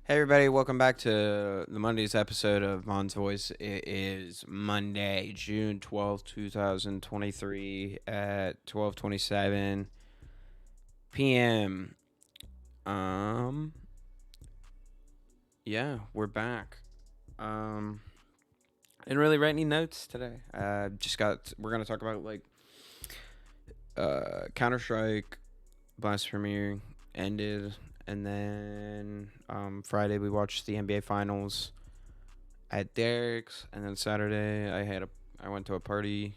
Hey everybody, welcome back to the Monday's episode of Mon's Voice. It is Monday, June 12th, 2023 at 12:27 p.m. Um yeah, we're back. Um didn't really write any notes today. We're going to talk about Counter-Strike Blast Premiere ended, and then Friday we watched the NBA Finals at Derek's, and then Saturday I went to a party,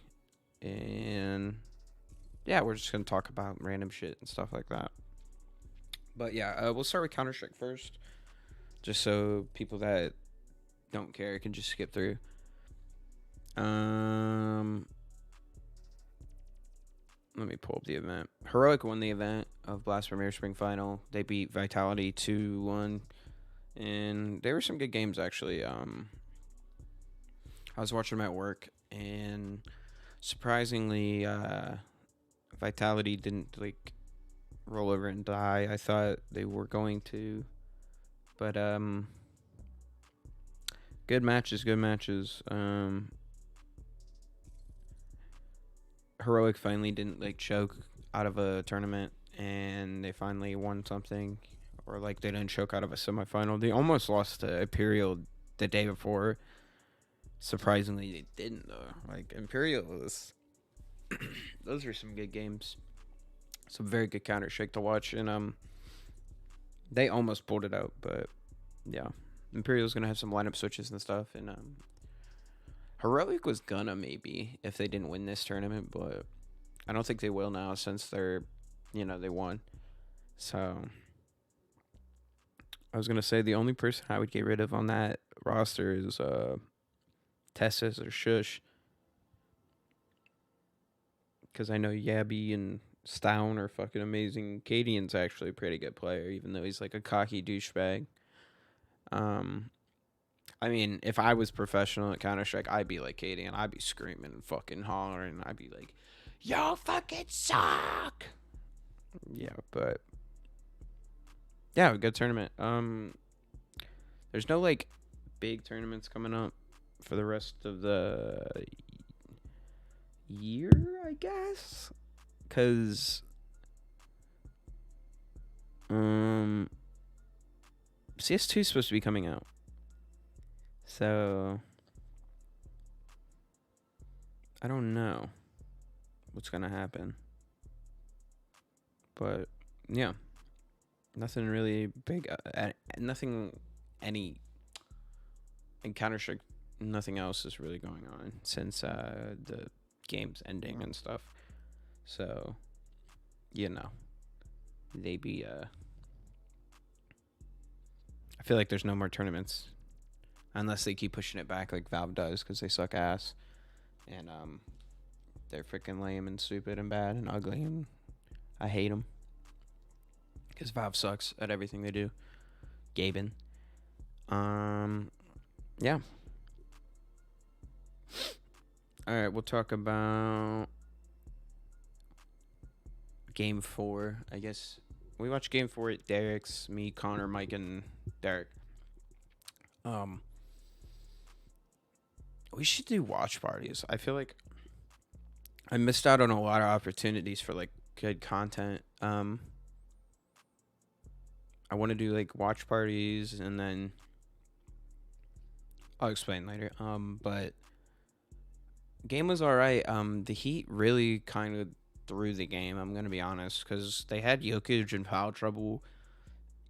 and yeah, we're just gonna talk about random shit and stuff like that. But yeah, we'll start with Counter Strike first, just so people that don't care can just skip through. Um, Let me pull up the event. Heroic won the event of Blast Premier Spring Final. They beat Vitality 2-1, and there were some good games actually. I was watching them at work, and surprisingly, Vitality didn't roll over and die. I thought they were going to, but good matches, good matches. Heroic finally didn't choke out of a tournament, and they finally won something, or they didn't choke out of a semifinal. They almost lost to Imperial the day before. Surprisingly, they didn't though. Imperial was those were some good games. Some very good Counter Strike to watch, and they almost pulled it out, but yeah, Imperial's gonna have some lineup switches and stuff, and Heroic was gonna maybe if they didn't win this tournament, but I don't think they will now since they won. So I was gonna say the only person I would get rid of on that roster is Tessus or Shush, because I know Yabby and Stown are fucking amazing. Cadian's actually a pretty good player, even though he's like a cocky douchebag. Um, I mean, if I was professional at Counter Strike, I'd be like Cadian. I'd be screaming and fucking hollering. I'd be like, "Yo, fucking suck!" Yeah, but yeah, good tournament. There's no big tournaments coming up for the rest of the year, I guess, because um CS2 is supposed to be coming out. So I don't know what's gonna happen. But yeah, nothing really big. Nothing any in Counter Strike. Nothing else is really going on since the game's ending and stuff. So they be. I feel like there's no more tournaments unless they keep pushing it back like Valve does, because they suck ass, and they're freaking lame and stupid and bad and ugly, and I hate them because Valve sucks at everything they do. Gaben. Yeah. All right, we'll talk about Game 4. I guess we watched Game 4 at Derek's. Me, Connor, Mike, and Derek. We should do watch parties. I feel like I missed out on a lot of opportunities for good content. I want to do watch parties, and then I'll explain later. But game was all right. The Heat really kind of threw the game. I'm gonna be honest, because they had Jokic in foul trouble,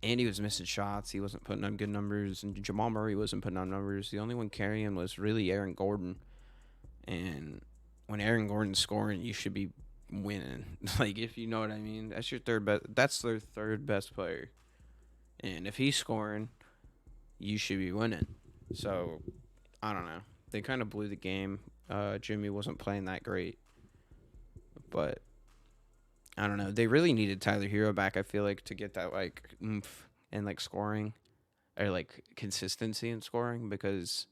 and he was missing shots. He wasn't putting on good numbers, and Jamal Murray wasn't putting on numbers. The only one carrying was really Aaron Gordon, and when Aaron Gordon's scoring, you should be winning. If you know what I mean. That's your third best. That's their third best player, and if he's scoring, you should be winning. So I don't know. They kind of blew the game. Jimmy wasn't playing that great, but I don't know. They really needed Tyler Hero back, I feel like, to get that oomph and scoring, or consistency in scoring, because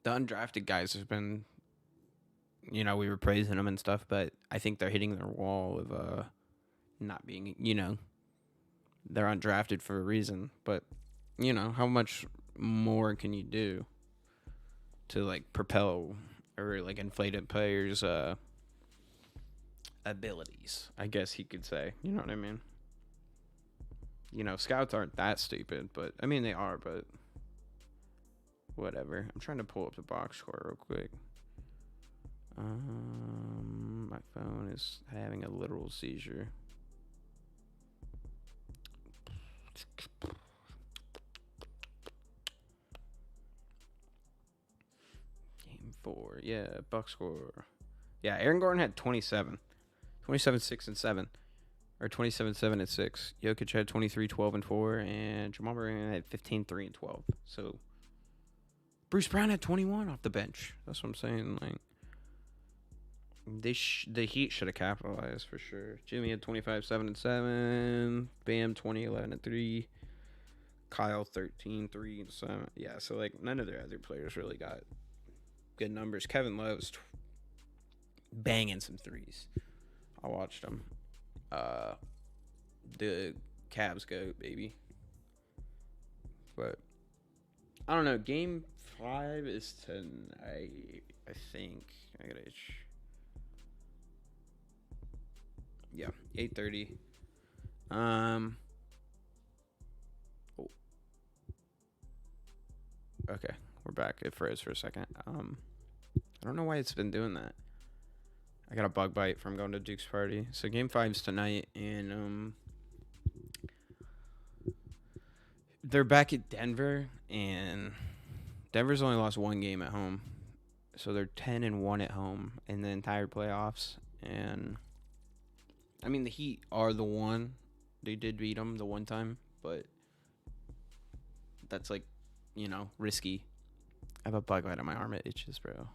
the undrafted guys have been, we were praising them and stuff, but I think they're hitting their wall of not being, they're undrafted for a reason. But you know, how much more can you do to like propel or like inflate a player's abilities? I guess he could say. You know what I mean? You know, scouts aren't that stupid, but I mean they are, but whatever. I'm trying to pull up the box score real quick. My phone is having a literal seizure. Game 4. Yeah, box score. Yeah, Aaron Gordon had 27. 27, 6, and 7. Or 27, 7, and 6. Jokic had 23, 12, and 4. And Jamal Murray had 15, 3, and 12. So, Bruce Brown had 21 off the bench. That's what I'm saying. Like, the Heat should have capitalized for sure. Jimmy had 25, 7, and 7. Bam, 20, 11, and 3. Kyle, 13, 3, and 7. Yeah, so, like, none of their other players really got good numbers. Kevin Love's banging some threes. I watched him. The Cavs go, baby. But I don't know. Game 5 is tonight, I think. I gotta. Yeah, 8:30. Oh. Okay, we're back. It froze for a second. I don't know why it's been doing that. I got a bug bite from going to Duke's party. So game 5's tonight, and they're back at Denver, and Denver's only lost one game at home. So they're 10-1 at home in the entire playoffs. And I mean, the Heat are the one. They did beat them the one time, but that's like, you know, risky. I have a bug bite on my arm. It itches, bro.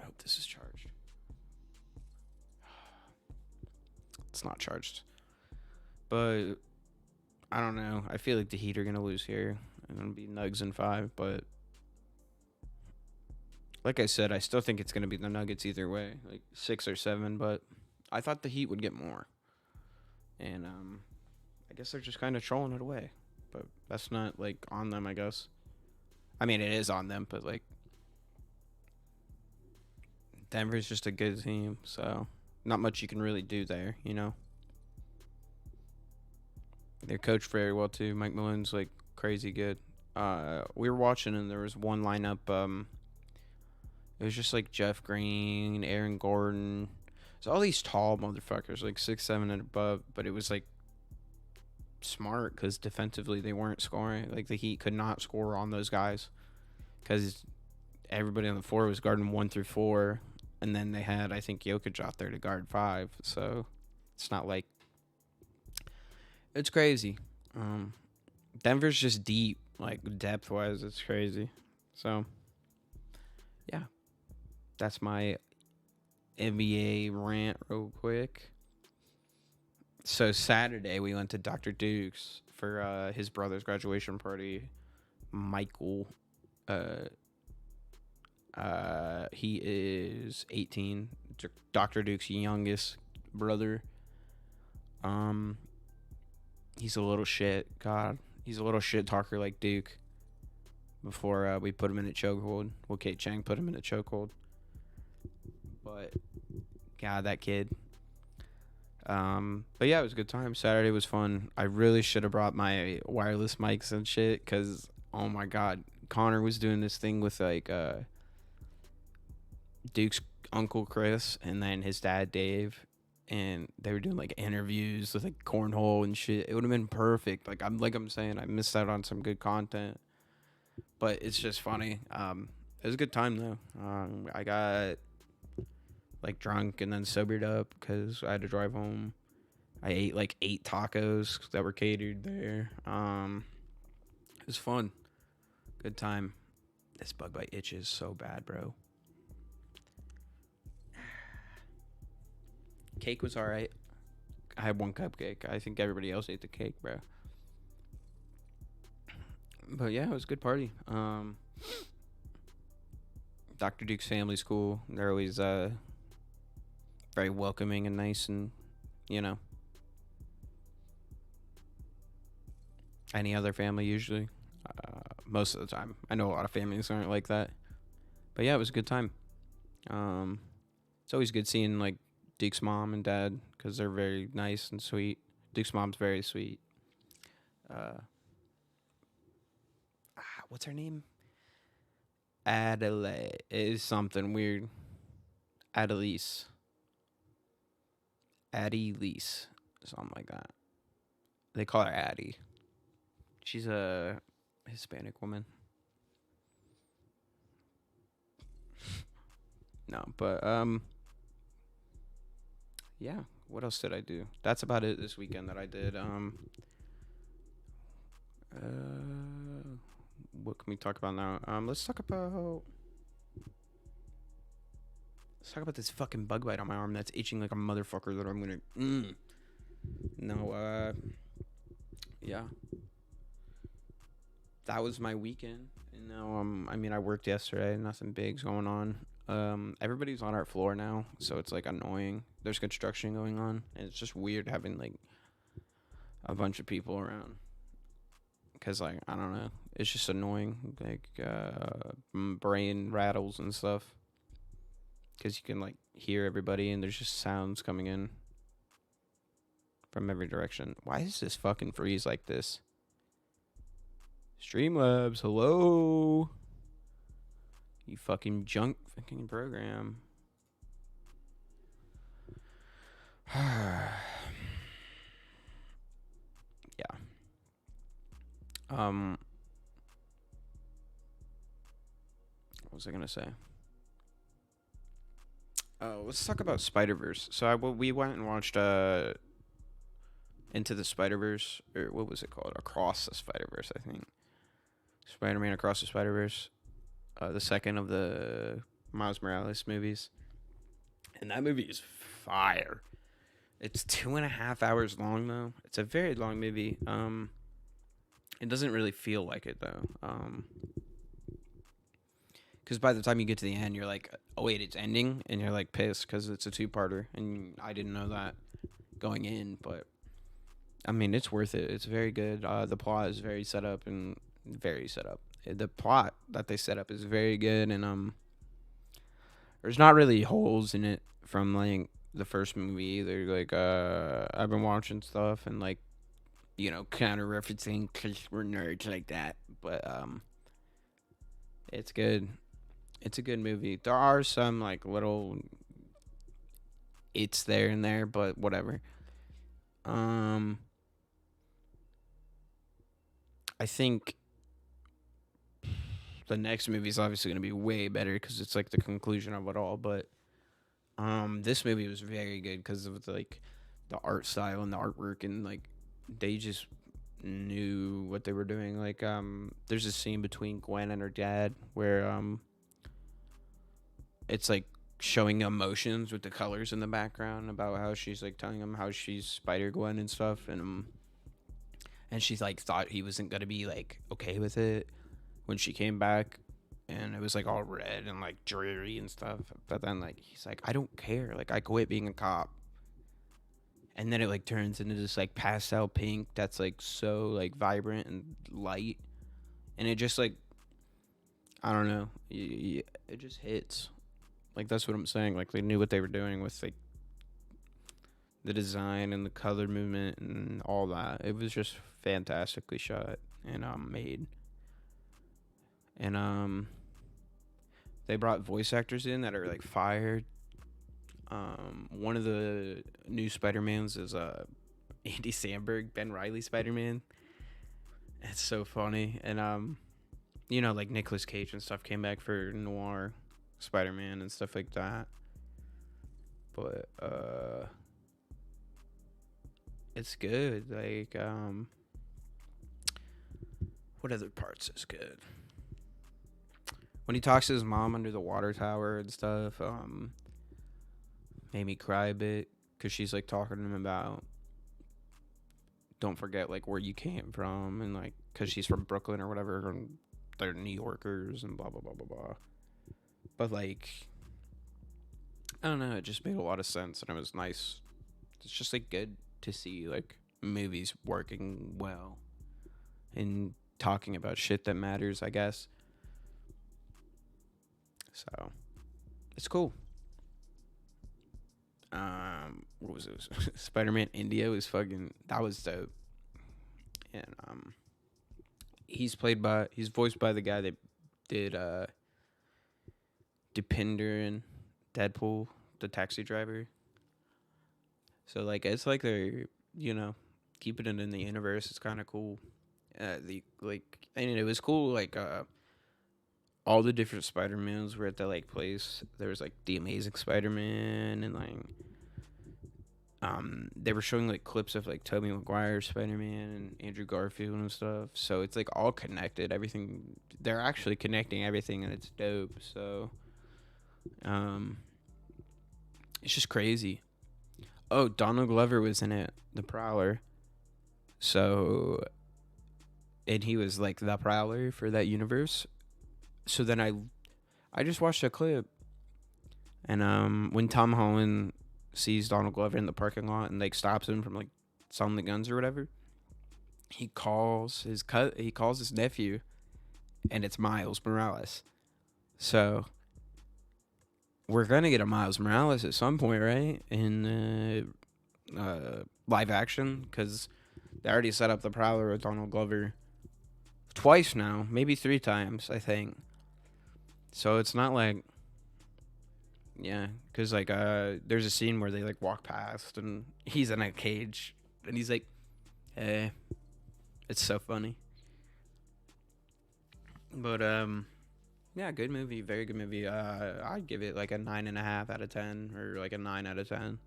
I hope this is charged. It's not charged. But I don't know. I feel like the Heat are going to lose here. And it'll be Nuggets in 5. But like I said, I still think it's going to be the Nuggets either way. Like 6 or 7. But I thought the Heat would get more. And I guess they're just kind of trolling it away. But that's not like on them, I guess. I mean, it is on them. But like Denver's just a good team. So not much you can really do there, you know. They're coached very well too. Mike Malone's like crazy good. We were watching and there was one lineup. It was just like Jeff Green, Aaron Gordon. So all these tall motherfuckers, like 6'7" and above. But it was like smart because defensively they weren't scoring. Like the Heat could not score on those guys because everybody on the floor was guarding 1 through 4. And then they had, I think, Jokic out there to guard 5. So it's not like it's crazy. Denver's just deep, like depth-wise. It's crazy. So, yeah. That's my NBA rant real quick. So Saturday, we went to Dr. Duke's for his brother's graduation party. Michael, he is 18. Dr. Duke's youngest brother. He's a little shit. God, he's a little shit talker like Duke. Before we put him in a chokehold. Well, Kate Chang put him in a chokehold. But God, that kid. But yeah, it was a good time. Saturday was fun. I really should have brought my wireless mics and shit, cause oh my God, Connor was doing this thing with like Duke's uncle Chris and then his dad Dave, and they were doing like interviews with like cornhole and shit. It would have been perfect. Like I'm saying, I missed out on some good content, but it's just funny. It was a good time though. I got like drunk and then sobered up because I had to drive home. I ate like 8 tacos that were catered there. It was fun. Good time. This bug bite itches so bad, bro. Cake was alright. I had 1 cupcake. I think everybody else ate the cake, bro. But yeah, it was a good party. Dr. Duke's family's cool. They're always very welcoming and nice, and you know, Any other family usually. Most of the time. I know a lot of families aren't like that. But yeah, it was a good time. Um, it's always good seeing like Duke's mom and dad because they're very nice and sweet. Duke's mom's very sweet. Uh, what's her name? Adelaide is something weird. Adelise. Addie Lease. Something like that. They call her Addie. She's a Hispanic woman. No, but yeah. What else did I do? That's about it this weekend that I did. What can we talk about now? Let's talk about this fucking bug bite on my arm that's itching like a motherfucker that I'm gonna. No, yeah. That was my weekend, and now I mean, I worked yesterday. Nothing big's going on. Everybody's on our floor now, so it's like annoying. There's construction going on, and it's just weird having like a bunch of people around. Cause like I don't know, it's just annoying. Like brain rattles and stuff. Cause you can like hear everybody, and there's just sounds coming in from every direction. Why is this fucking freeze like this? Streamlabs, hello. You fucking junk fucking program. Yeah. What was I gonna say? Oh, let's talk about Spiderverse. So we went and watched Into the Spiderverse, or what was it called? Across the Spiderverse, I think. Spider-Man Across the Spider-Verse, the second of the Miles Morales movies, and that movie is fire. It's 2.5 hours long though. It's a very long movie. It doesn't really feel like it though. Because by the time you get to the end, you're like, oh wait, it's ending, and you're like pissed because it's a two-parter, and I didn't know that going in, but I mean, it's worth it. It's very good. The plot is very set up and very set up. The plot that they set up is very good, and there's not really holes in it from like the first movie either. Like I've been watching stuff and like counter referencing because we're nerds like that, but it's good. It's a good movie. There are some like little it's there and there, but whatever. Um, I think the next movie is obviously going to be way better because it's like the conclusion of it all. But this movie was very good because of like the art style and the artwork, and like they just knew what they were doing. Like there's a scene between Gwen and her dad where it's like showing emotions with the colors in the background about how she's like telling him how she's Spider Gwen and stuff, and she's like thought he wasn't gonna be like okay with it when she came back, and it was like all red and like dreary and stuff. But then like he's like, I don't care, like I quit being a cop, and then it like turns into this like pastel pink that's like so like vibrant and light, and it just like I don't know, it just hits. Like that's what I'm saying. Like they knew what they were doing with like the design and the color movement and all that. It was just fantastically shot and made. And they brought voice actors in that are like fired. One of the new Spider-Mans is Andy Samberg, Ben Reilly Spider-Man. It's so funny. And like Nicolas Cage and stuff came back for Noir Spider-Man and stuff like that. But it's good. Like what other parts is good? When he talks to his mom under the water tower and stuff, made me cry a bit because she's like talking to him about don't forget like where you came from, and like because she's from Brooklyn or whatever, and they're New Yorkers and blah blah blah blah blah. But like I don't know, it just made a lot of sense and it was nice. It's just like good to see like movies working well. and talking about shit that matters, I guess. So it's cool. What was it? Spider-Man India was fucking, that was dope. And he's voiced by the guy that did Depinder and Deadpool, the taxi driver. So like it's like they're, you know, keeping it in the universe. It's kind of cool. The like, and it was cool. Like all the different Spider-Mans were at the like place. There was like the Amazing Spider-Man, and like they were showing like clips of like Tobey Maguire Spider-Man and Andrew Garfield and stuff. So it's like all connected. Everything, they're actually connecting everything, and it's dope. So it's just crazy. Oh, Donald Glover was in it, the Prowler. So, and he was like the Prowler for that universe. So then I just watched a clip, and when Tom Holland sees Donald Glover in the parking lot and like stops him from like selling the guns or whatever, he calls his nephew, and it's Miles Morales. So we're gonna get a Miles Morales at some point, right? In live action, because they already set up the Prowler with Donald Glover twice now, maybe 3 times, I think. So it's not like, yeah, because like there's a scene where they like walk past and he's in a cage and he's like, hey, it's so funny. But yeah, good movie, very good movie. I'd give it like a 9.5 out of 10, or like a 9 out of 10.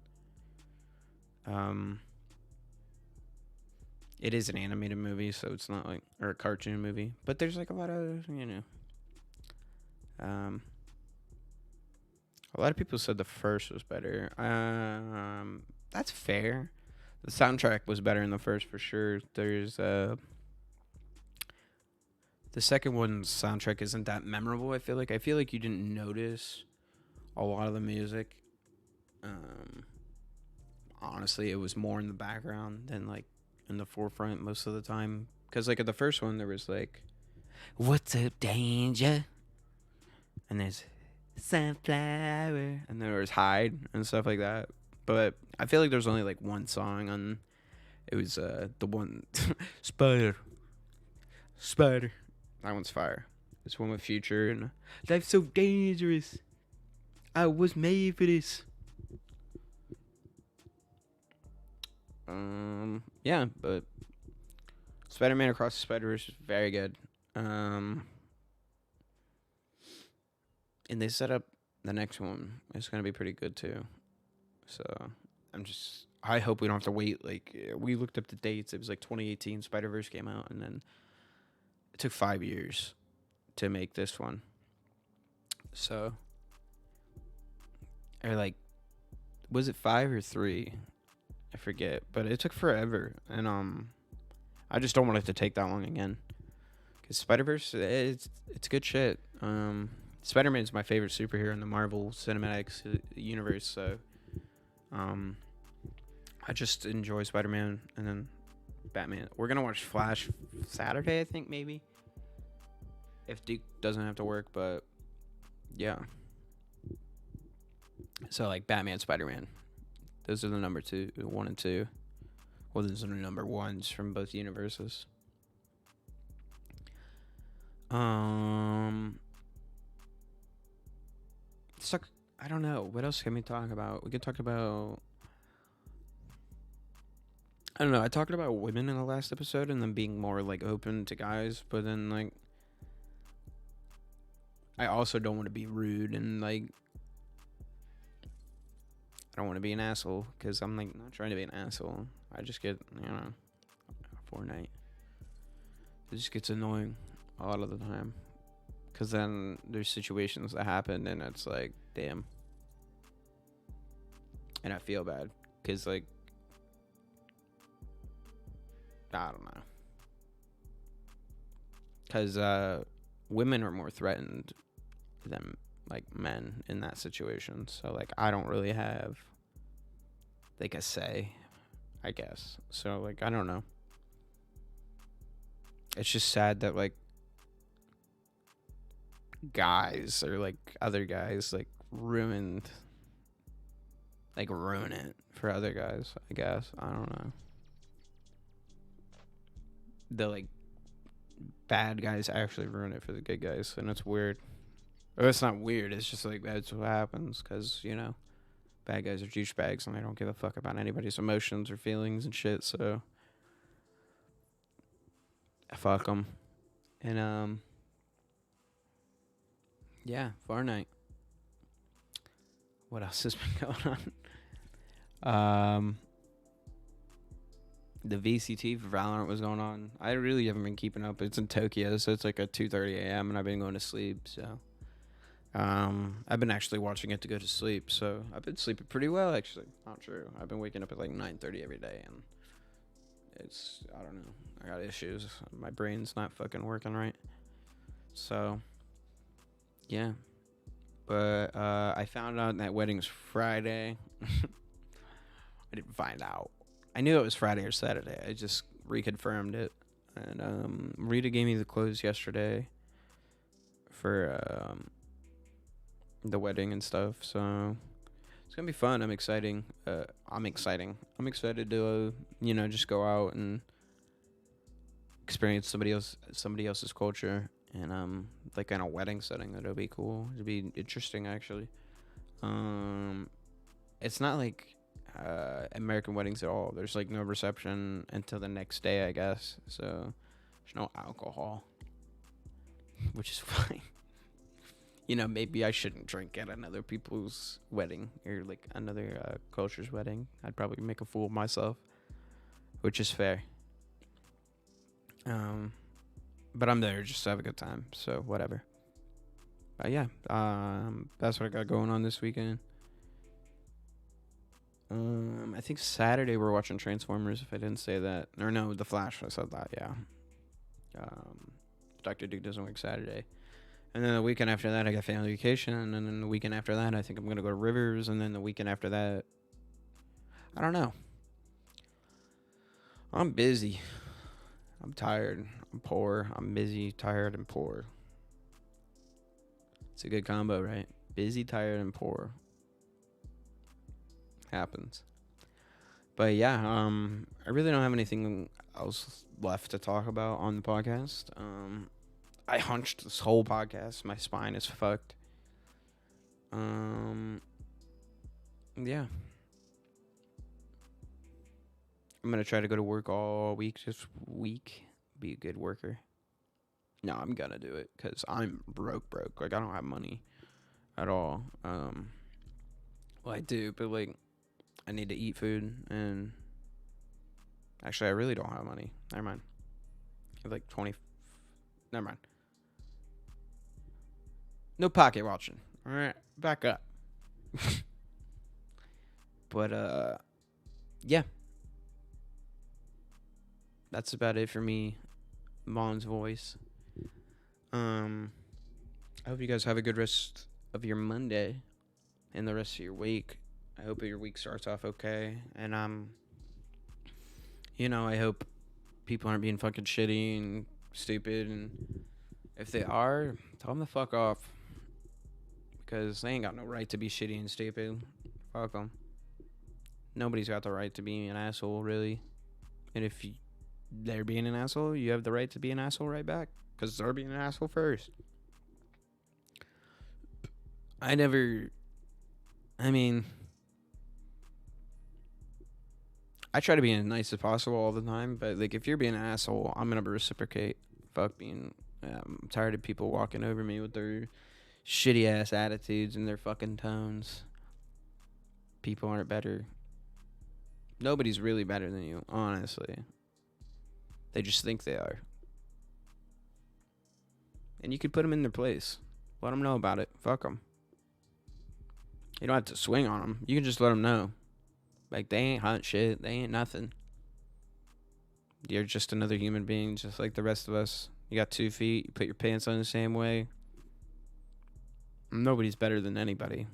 It is an animated movie, so it's not like, or a cartoon movie, but there's like a lot of, a lot of people said the first was better. That's fair. The soundtrack was better in the first for sure. There's the second one's soundtrack isn't that memorable. I feel like you didn't notice a lot of the music. Honestly, it was more in the background than like in the forefront most of the time. Because like at the first one, there was like, "What's up, danger?" and there's sunflower, and there was hide and stuff like that. But I feel like there's only like one song on. It was the one spider. That one's fire. This one with Future and life's so dangerous. I was made for this. Yeah, but Spider-Man Across the Spider-Verse is very good. And they set up the next one. It's gonna be pretty good too. So I hope we don't have to wait. Like, we looked up the dates. It was like 2018 Spider-Verse came out, and then it took 5 years to make this one. So, or like, was it 5 or 3? I forget, but it took forever, and I just don't want it to take that long again. Cause Spider-Verse, it's good shit. Spider-Man's my favorite superhero in the Marvel Cinematic Universe, so I just enjoy Spider-Man, and then Batman. We're gonna watch Flash Saturday, I think, maybe, if Duke doesn't have to work, but yeah. So like Batman, Spider-Man, those are the number 1 and 2. Well, those are the number 1s from both universes. I don't know. What else can we talk about? We could talk about, I don't know. I talked about women in the last episode and them being more like open to guys, but then like I also don't want to be rude, and like I don't want to be an asshole, because I'm like not trying to be an asshole. I just get, Fortnite. It just gets annoying a lot of the time, because then there's situations that happen and it's like, damn. And I feel bad, because like, I don't know. Because women are more threatened than like men in that situation. So like I don't really have like a say, I guess. So like I don't know. it's just sad that like guys or like other guys like ruin it for other guys, I guess. I don't know. The like bad guys actually ruin it for the good guys, and it's weird. Or it's not weird, it's just like that's what happens because, you know, bad guys are douchebags and they don't give a fuck about anybody's emotions or feelings and shit, so fuck them. And yeah, Fortnite. What else has been going on? The VCT for Valorant was going on. I really haven't been keeping up. It's in Tokyo, so it's like at 2:30 a.m. and I've been going to sleep. So, I've been actually watching it to go to sleep. So I've been sleeping pretty well, actually. Not true. I've been waking up at like 9:30 every day, and I don't know. I got issues. My brain's not fucking working right. So, yeah. But I found out that wedding's Friday. I didn't find out. I knew it was Friday or Saturday. I just reconfirmed it. And Rita gave me the clothes yesterday for the wedding and stuff. So it's gonna be fun. I'm excited to just go out and experience somebody else's culture, and like in a wedding setting. That'll be cool. It'll be interesting, actually. It's not like American weddings at all. There's like no reception until the next day, I guess. So there's no alcohol, which is fine. You know, maybe I shouldn't drink at another people's wedding or like another culture's wedding. I'd probably make a fool of myself, which is fair. But I'm there just to have a good time, so whatever. But yeah, that's what I got going on this weekend. I think Saturday we're watching Transformers, if I didn't say that. Or no, The Flash, I said that, yeah. Dr. Duke doesn't work Saturday. And then the weekend after that, I got family vacation. And then the weekend after that, I think I'm going to go to Rivers. And then the weekend after that, I don't know. I'm busy. I'm tired. I'm poor. I'm busy, tired, and poor. It's a good combo, right? Busy, tired, and poor. Happens. But yeah, I really don't have anything else left to talk about on the podcast. I hunched this whole podcast. My spine is fucked. Yeah. I'm gonna try to go to work all week this week. Be a good worker. No, I'm gonna do it because I'm broke. Like, I don't have money at all. Well, I do, but like, I need to eat food, and actually, I really don't have money. Never mind. I have like 20. Never mind. No pocket watching. All right, back up. But yeah. That's about it for me. Mom's voice. I hope you guys have a good rest of your Monday and the rest of your week. I hope your week starts off okay. And I hope people aren't being fucking shitty and stupid, and if they are, tell them to fuck off, because they ain't got no right to be shitty and stupid. Fuck them. Nobody's got the right to be an asshole, really. And if they're being an asshole, you have the right to be an asshole right back, because they're being an asshole first. I try to be as nice as possible all the time, but like, if you're being an asshole, I'm gonna reciprocate. Fuck being. I'm tired of people walking over me with their shitty ass attitudes and their fucking tones. People aren't better. Nobody's really better than you, honestly. They just think they are. And you could put them in their place. Let them know about it. Fuck them. You don't have to swing on them. You can just let them know. Like, they ain't hot shit. They ain't nothing. You're just another human being, just like the rest of us. You got 2 feet. You put your pants on the same way. Nobody's better than anybody.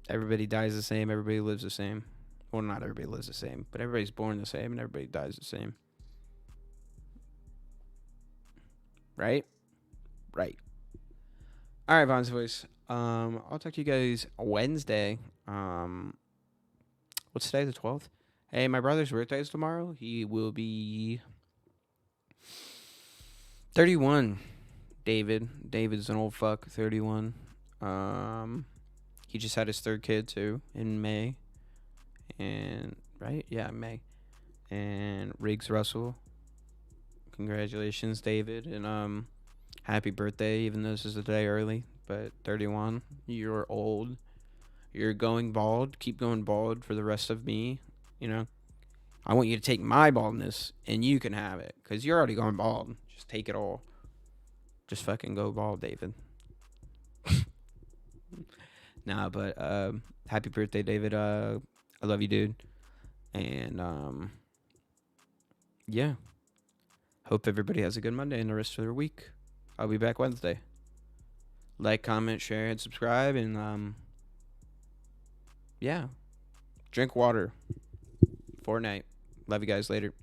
Everybody dies the same. Everybody lives the same. Well, not everybody lives the same, but everybody's born the same and everybody dies the same. Right? Right. All right, Von's voice. I'll talk to you guys Wednesday. What's today? The 12th. Hey, my brother's birthday is tomorrow. He will be 31. David's an old fuck. 31. He just had his third kid too in May. And right, yeah, May. And Riggs Russell. Congratulations, David, and happy birthday. Even though this is a day early, but 31. You're old. You're going bald. Keep going bald for the rest of me. You know, I want you to take my baldness, and you can have it, cause you're already going bald. Just take it all. Just fucking go bald, David. Nah, but happy birthday, David. I love you, dude. And yeah. Hope everybody has a good Monday and the rest of their week. I'll be back Wednesday. Like, comment, share, and subscribe, and yeah. Drink water. Fortnite. Love you guys later.